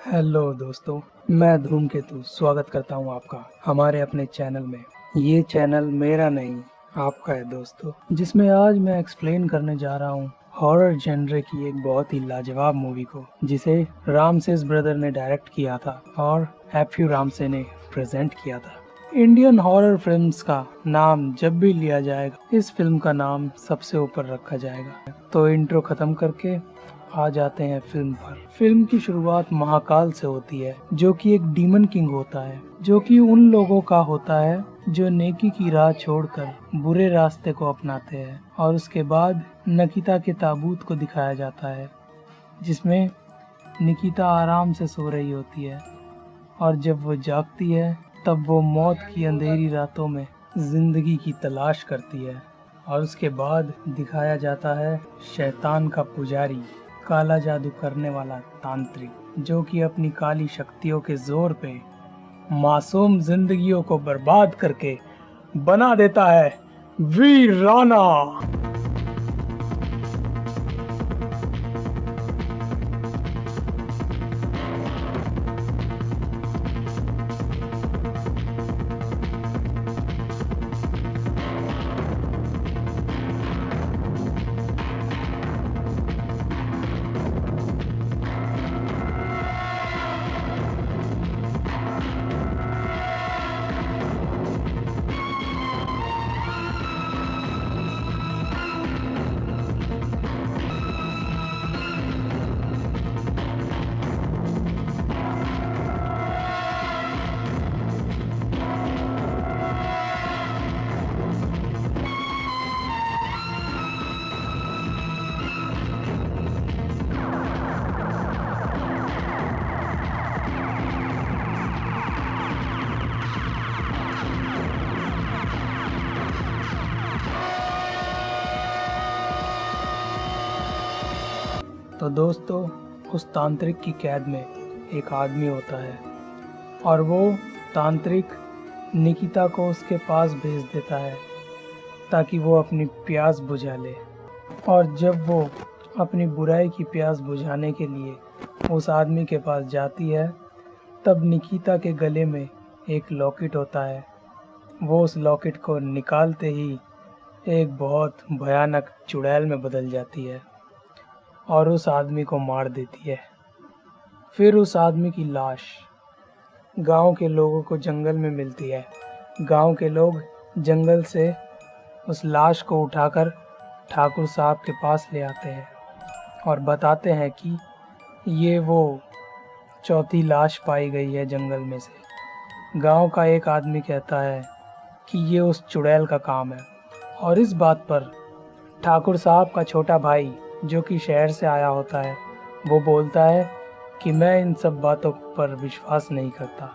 Hello दोस्तों, मैं धूमकेतु स्वागत करता हूं आपका हमारे अपने चैनल में। ये चैनल मेरा नहीं आपका है दोस्तों, जिसमें आज मैं एक्सप्लेन करने जा रहा हूं हॉरर जेनरे की एक बहुत ही लाजवाब मूवी को, जिसे रामसेस ब्रदर ने डायरेक्ट किया था और एफ.यू. रामसे ने प्रेजेंट किया था। इंडियन हॉरर फिल्म्स का नाम जब भी लिया जाएगा, इस फिल्म का नाम सबसे ऊपर रखा जाएगा। तो इंट्रो खत्म करके आ जाते हैं फिल्म पर। फिल्म की शुरुआत महाकाल से होती है, जो कि एक डीमन किंग होता है, जो कि उन लोगों का होता है जो नेकी की राह छोड़कर बुरे रास्ते को अपनाते हैं। और उसके बाद निकिता के ताबूत को दिखाया जाता है, जिसमें निकिता आराम से सो रही होती है, और जब वो जागती है तब वो मौत की अंधेरी रातों में जिंदगी की तलाश करती है। और उसके बाद दिखाया जाता है शैतान का पुजारी, काला जादू करने वाला तांत्रिक, जो कि अपनी काली शक्तियों के जोर पे मासूम जिंदगियों को बर्बाद करके बना देता है वीराना। तो दोस्तों, उस तांत्रिक की कैद में एक आदमी होता है, और वो तांत्रिक निकिता को उसके पास भेज देता है ताकि वो अपनी प्यास बुझा ले। और जब वो अपनी बुराई की प्यास बुझाने के लिए उस आदमी के पास जाती है, तब निकिता के गले में एक लॉकेट होता है। वो उस लॉकेट को निकालते ही एक बहुत भयानक चुड़ैल में बदल जाती है और उस आदमी को मार देती है। फिर उस आदमी की लाश गांव के लोगों को जंगल में मिलती है। गांव के लोग जंगल से उस लाश को उठाकर ठाकुर साहब के पास ले आते हैं और बताते हैं कि ये वो चौथी लाश पाई गई है जंगल में से। गांव का एक आदमी कहता है कि ये उस चुड़ैल का काम है, और इस बात पर ठाकुर साहब का छोटा भाई, जो कि शहर से आया होता है, वो बोलता है कि मैं इन सब बातों पर विश्वास नहीं करता।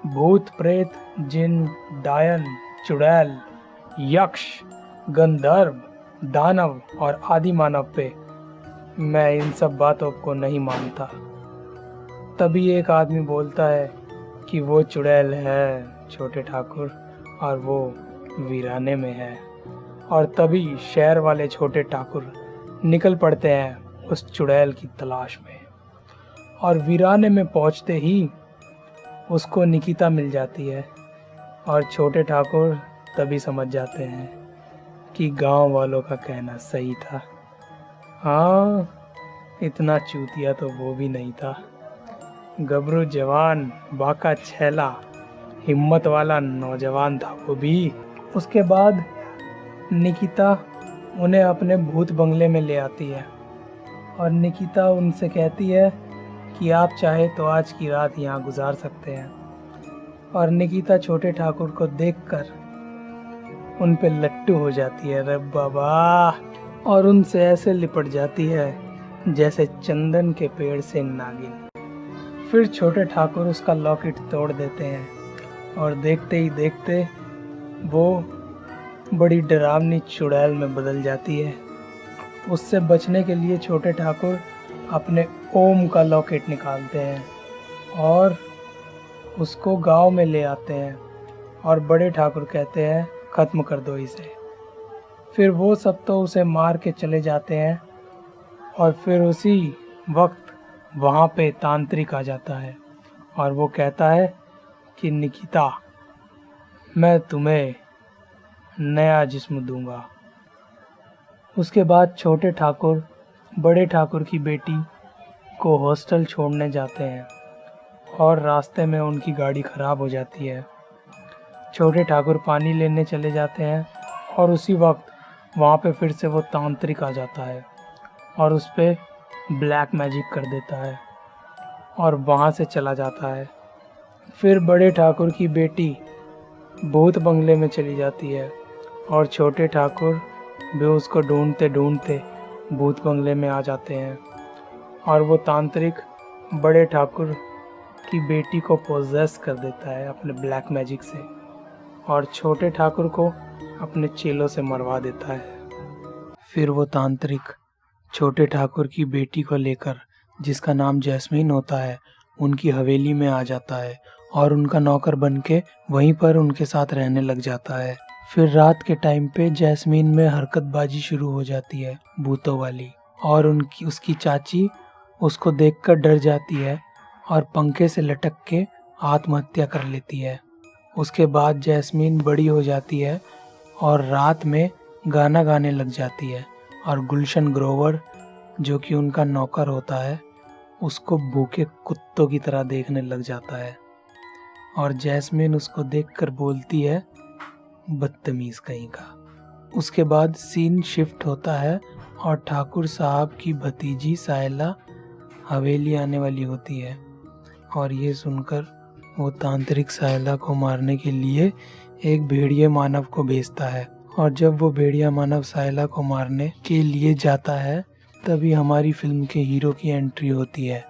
भूत प्रेत, जिन, डायन, चुड़ैल, यक्ष, गंधर्व, दानव और आदि मानव पे मैं इन सब बातों को नहीं मानता। तभी एक आदमी बोलता है कि वो चुड़ैल है छोटे ठाकुर, और वो वीराने में है। और तभी शहर वाले छोटे ठाकुर निकल पड़ते हैं उस चुड़ैल की तलाश में, और वीराने में पहुंचते ही उसको निकिता मिल जाती है। और छोटे ठाकुर तभी समझ जाते हैं कि गांव वालों का कहना सही था। हाँ, इतना चूतिया तो वो भी नहीं था। गबरू जवान, बाका छैला, हिम्मत वाला नौजवान था वो भी। उसके बाद निकिता उन्हें अपने भूत बंगले में ले आती है, और निकिता उनसे कहती है कि आप चाहे तो आज की रात यहाँ गुजार सकते हैं। और निकिता छोटे ठाकुर को देखकर उन पे लट्टू हो जाती है, रे बाबा, और उनसे ऐसे लिपट जाती है जैसे चंदन के पेड़ से नागिन। फिर छोटे ठाकुर उसका लॉकेट तोड़ देते हैं, और देखते ही देखते वो बड़ी डरावनी चुड़ैल में बदल जाती है। उससे बचने के लिए छोटे ठाकुर अपने ओम का लॉकेट निकालते हैं और उसको गांव में ले आते हैं, और बड़े ठाकुर कहते हैं ख़त्म कर दो इसे। फिर वो सब तो उसे मार के चले जाते हैं, और फिर उसी वक्त वहाँ पे तांत्रिक आ जाता है और वो कहता है कि निकिता, मैं तुम्हें नया जिस्म दूंगा। उसके बाद छोटे ठाकुर बड़े ठाकुर की बेटी को हॉस्टल छोड़ने जाते हैं और रास्ते में उनकी गाड़ी ख़राब हो जाती है। छोटे ठाकुर पानी लेने चले जाते हैं और उसी वक्त वहाँ पे फिर से वो तांत्रिक आ जाता है और उस पर ब्लैक मैजिक कर देता है और वहाँ से चला जाता है। फिर बड़े ठाकुर की बेटी भूत बंगले में चली जाती है और छोटे ठाकुर भी उसको ढूंढते ढूंढते भूत बंगले में आ जाते हैं और वो तांत्रिक बड़े ठाकुर की बेटी को पोजेस कर देता है अपने ब्लैक मैजिक से और छोटे ठाकुर को अपने चेलों से मरवा देता है। फिर वो तांत्रिक छोटे ठाकुर की बेटी को लेकर, जिसका नाम जैस्मीन होता है, उनकी हवेली में आ जाता है और उनका नौकर बन के वहीं पर उनके साथ रहने लग जाता है। फिर रात के टाइम पे जैस्मीन में हरकतबाजी शुरू हो जाती है भूतों वाली और उसकी चाची उसको देखकर डर जाती है और पंखे से लटक के आत्महत्या कर लेती है। उसके बाद जैस्मीन बड़ी हो जाती है और रात में गाना गाने लग जाती है और गुलशन ग्रोवर, जो कि उनका नौकर होता है, उसको भूखे कुत्तों की तरह देखने लग जाता है और जैस्मीन उसको देखकर बोलती है, बदतमीज कहीं का। उसके बाद सीन शिफ्ट होता है और ठाकुर साहब की भतीजी सायला हवेली आने वाली होती है और ये सुनकर वो तांत्रिक सायला को मारने के लिए एक भेड़िए मानव को भेजता है और जब वो भेड़िया मानव सायला को मारने के लिए जाता है तभी हमारी फिल्म के हीरो की एंट्री होती है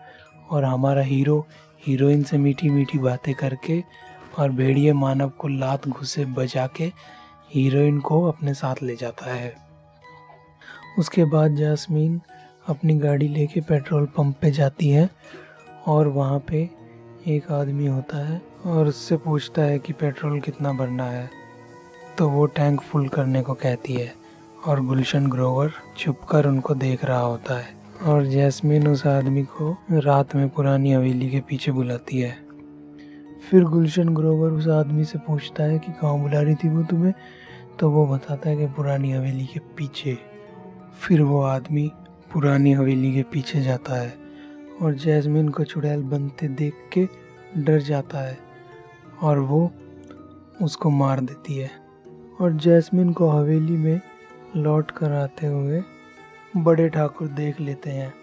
और हमारा हीरो हीरोइन से मीठी मीठी बातें करके और भेड़िए मानव को लात घुसे बजा के हीरोइन को अपने साथ ले जाता है। उसके बाद जैस्मीन अपनी गाड़ी लेके पेट्रोल पंप पे जाती है और वहाँ पे एक आदमी होता है और उससे पूछता है कि पेट्रोल कितना भरना है, तो वो टैंक फुल करने को कहती है और गुलशन ग्रोवर छुपकर उनको देख रहा होता है और जैस्मीन उस आदमी को रात में पुरानी हवेली के पीछे बुलाती है। फिर गुलशन ग्रोवर उस आदमी से पूछता है कि कहाँ बुला रही थी वो तुम्हें, तो वो बताता है कि पुरानी हवेली के पीछे। फिर वो आदमी पुरानी हवेली के पीछे जाता है और जैस्मीन को चुड़ैल बनते देख के डर जाता है और वो उसको मार देती है और जैस्मीन को हवेली में लौट कर आते हुए बड़े ठाकुर देख लेते हैं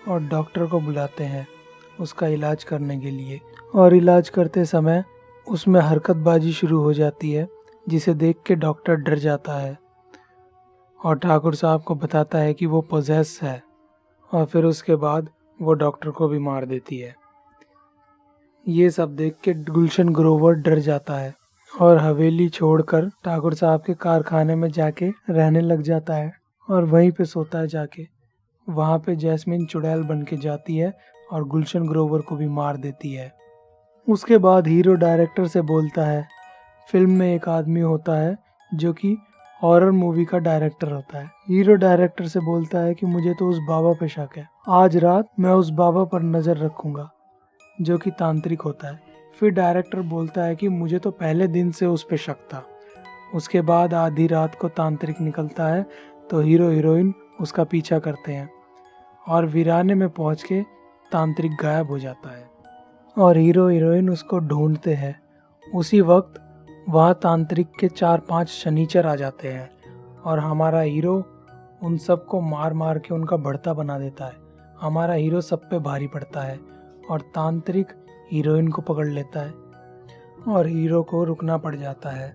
और डॉक्टर को बुलाते हैं उसका इलाज करने के लिए और इलाज करते समय उसमें हरकतबाजी शुरू हो जाती है, जिसे देख के डॉक्टर डर जाता है और ठाकुर साहब को बताता है कि वो पोजेस है और फिर उसके बाद वो डॉक्टर को भी मार देती है। ये सब देख के गुलशन ग्रोवर डर जाता है और हवेली छोड़कर ठाकुर साहब के कारखाने में जाके रहने लग जाता है और वहीं पे सोता है जाके। वहाँ पे जैस्मीन चुड़ैल बन के जाती है और गुलशन ग्रोवर को भी मार देती है। उसके बाद हीरो डायरेक्टर से बोलता है, फिल्म में एक आदमी होता है जो कि हॉरर मूवी का डायरेक्टर होता है। हीरो डायरेक्टर से बोलता है कि मुझे तो उस बाबा पे शक है, आज रात मैं उस बाबा पर नज़र रखूंगा जो कि तांत्रिक होता है। फिर डायरेक्टर बोलता है कि मुझे तो पहले दिन से उस पे शक था। उसके बाद आधी रात को तांत्रिक निकलता है तो हीरो हीरोइन उसका पीछा करते हैं और वीराने में पहुंच के तांत्रिक गायब हो जाता है और हीरो हीरोइन उसको ढूंढते हैं। उसी वक्त वहाँ तांत्रिक के 4-5 शनीचर आ जाते हैं और हमारा हीरो उन सबको मार मार के उनका बढ़ता बना देता है। हमारा हीरो सब पे भारी पड़ता है और तांत्रिक हीरोइन को पकड़ लेता है और हीरो को रुकना पड़ जाता है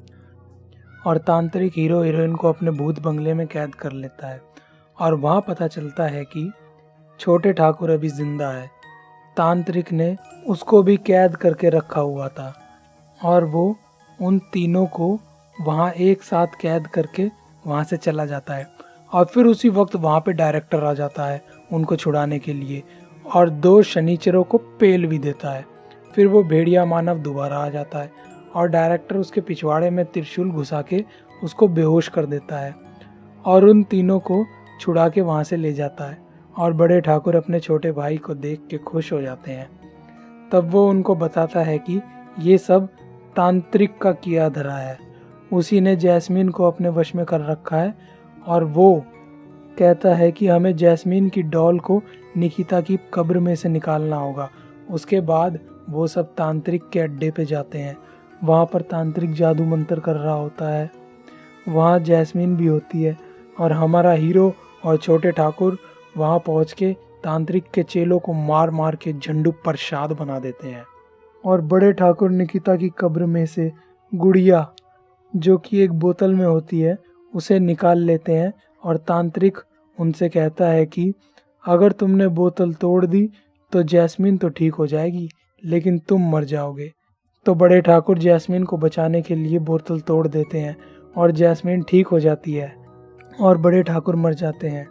और तांत्रिक हीरो हीरोइन को अपने भूत बंगले में कैद कर लेता है और वहाँ पता चलता है कि छोटे ठाकुर अभी जिंदा है। तांत्रिक ने उसको भी कैद करके रखा हुआ था और वो उन तीनों को वहाँ एक साथ कैद करके वहाँ से चला जाता है और फिर उसी वक्त वहाँ पे डायरेक्टर आ जाता है उनको छुड़ाने के लिए और 2 शनीचरों को पेल भी देता है। फिर वो भेड़िया मानव दोबारा आ जाता है और डायरेक्टर उसके पिछवाड़े में त्रिशूल घुसा के उसको बेहोश कर देता है और उन तीनों को छुड़ा के वहाँ से ले जाता है और बड़े ठाकुर अपने छोटे भाई को देख के खुश हो जाते हैं। तब वो उनको बताता है कि ये सब तांत्रिक का किया धरा है, उसी ने जैस्मीन को अपने वश में कर रखा है और वो कहता है कि हमें जैस्मीन की डॉल को निकिता की कब्र में से निकालना होगा। उसके बाद वो सब तांत्रिक के अड्डे पे जाते हैं। वहाँ पर तांत्रिक जादू मंत्र कर रहा होता है। वहाँ जैस्मीन भी होती है और हमारा हीरो और छोटे ठाकुर वहाँ पहुँच के तांत्रिक के चेलों को मार मार के झंडू प्रसाद बना देते हैं। और बड़े ठाकुर निकिता की कब्र में से गुड़िया, जो कि एक बोतल में होती है, उसे निकाल लेते हैं और तांत्रिक उनसे कहता है कि अगर तुमने बोतल तोड़ दी तो जैस्मीन तो ठीक हो जाएगी, लेकिन तुम मर जाओगे। तो बड़े ठाकुर जैस्मीन को बचाने के लिए बोतल तोड़ देते हैं और जैस्मीन ठीक हो जाती है और बड़े ठाकुर मर जाते हैं।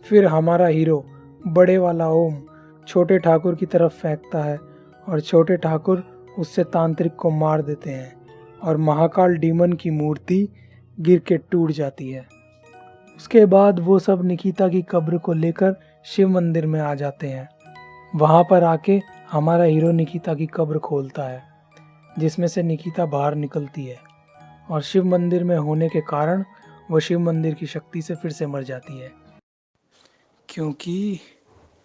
फिर हमारा हीरो बड़े वाला ओम छोटे ठाकुर की तरफ फेंकता है और छोटे ठाकुर उससे तांत्रिक को मार देते हैं और महाकाल डीमन की मूर्ति गिर के टूट जाती है। उसके बाद वो सब निकिता की कब्र को लेकर शिव मंदिर में आ जाते हैं। वहाँ पर आके हमारा हीरो निकिता की कब्र खोलता है, जिसमें से निकिता बाहर निकलती है और शिव मंदिर में होने के कारण वो शिव मंदिर की शक्ति से फिर से मर जाती है, क्योंकि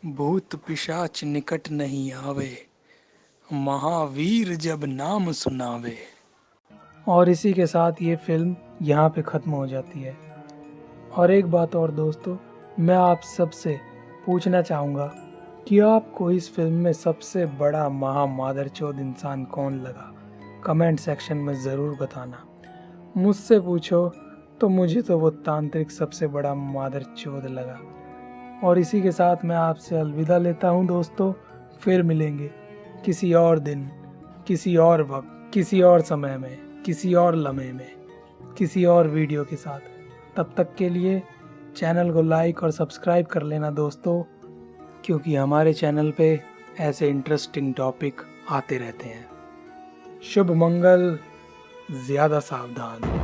भूत पिशाच निकट नहीं आवे, महावीर जब नाम सुनावे। और इसी के साथ ये फिल्म यहाँ पे ख़त्म हो जाती है। और एक बात और दोस्तों, मैं आप सबसे पूछना चाहूँगा कि आपको इस फिल्म में सबसे बड़ा महामादरचोद इंसान कौन लगा? कमेंट सेक्शन में ज़रूर बताना। मुझसे पूछो तो मुझे तो वो तांत्रिक सबसे बड़ा मादरचोद लगा। और इसी के साथ मैं आपसे अलविदा लेता हूँ दोस्तों। फिर मिलेंगे किसी और दिन, किसी और वक्त, किसी और समय में, किसी और लम्हे में, किसी और वीडियो के साथ। तब तक के लिए चैनल को लाइक और सब्सक्राइब कर लेना दोस्तों, क्योंकि हमारे चैनल पे ऐसे इंटरेस्टिंग टॉपिक आते रहते हैं। शुभ मंगल, ज़्यादा सावधान।